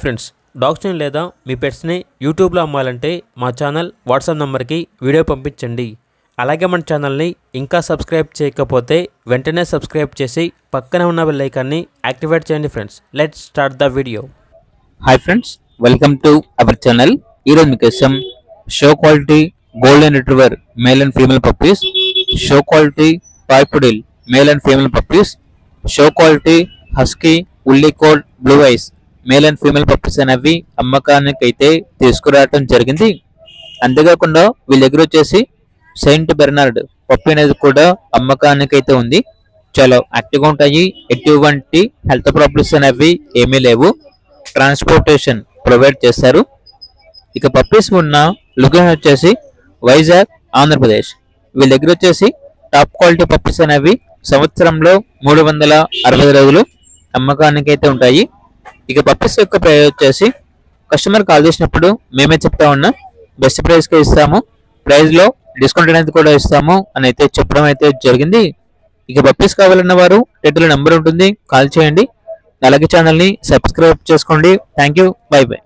Friends, డాగ్స్ని లేదా మీ పెట్స్ని యూట్యూబ్లో అమ్మాలంటే మా ఛానల్ వాట్సాప్ నెంబర్కి వీడియో పంపించండి. అలాగే మన ఛానల్ని ఇంకా సబ్స్క్రైబ్ చేయకపోతే వెంటనే సబ్స్క్రైబ్ చేసి పక్కనే ఉన్న బెల్ ఐకాన్ని యాక్టివేట్ చేయండి. Friends, let's start the video. Hi friends, welcome to our channel. ఈరోజు మీకోసం show quality golden retriever male and female puppies, show quality toy poodle male and female puppies, show quality husky woolly coat blue eyes male and female puppies అనేవి అమ్మకానికి అయితే తీసుకురావడం జరిగింది. అంతేకాకుండా వీళ్ళ దగ్గర వచ్చేసి సెయింట్ బెర్నార్డ్ పప్పీ అనేది కూడా అమ్మకానికి అయితే ఉంది. చాలా యాక్టివ్గా ఉంటాయి, ఎటువంటి హెల్త్ ప్రాబ్లమ్స్ అనేవి ఏమీ లేవు. ట్రాన్స్పోర్టేషన్ ప్రొవైడ్ చేస్తారు. ఇక పప్పీస్ ఉన్న లొకేషన్ వచ్చేసి వైజాగ్, ఆంధ్రప్రదేశ్. వీళ్ళ దగ్గర వచ్చేసి టాప్ క్వాలిటీ పప్పీస్ అనేవి సంవత్సరంలో 360 రోజులు అమ్మకానికి అయితే ఉంటాయి. ఇక పప్పీస్ యొక్క ప్రైస్ వచ్చేసి కస్టమర్ కాల్ చేసినప్పుడు మేమే చెప్తా ఉన్నాం, బెస్ట్ ప్రైస్కి ఇస్తాము, ప్రైస్లో డిస్కౌంట్ అనేది కూడా ఇస్తాము అని అయితే చెప్పడం అయితే జరిగింది. ఇక పప్పీస్ కావాలన్న వారు టైటిల్ నెంబర్ ఉంటుంది, కాల్ చేయండి. అలాగే ఛానల్ని సబ్స్క్రైబ్ చేసుకోండి. Thank you, by by.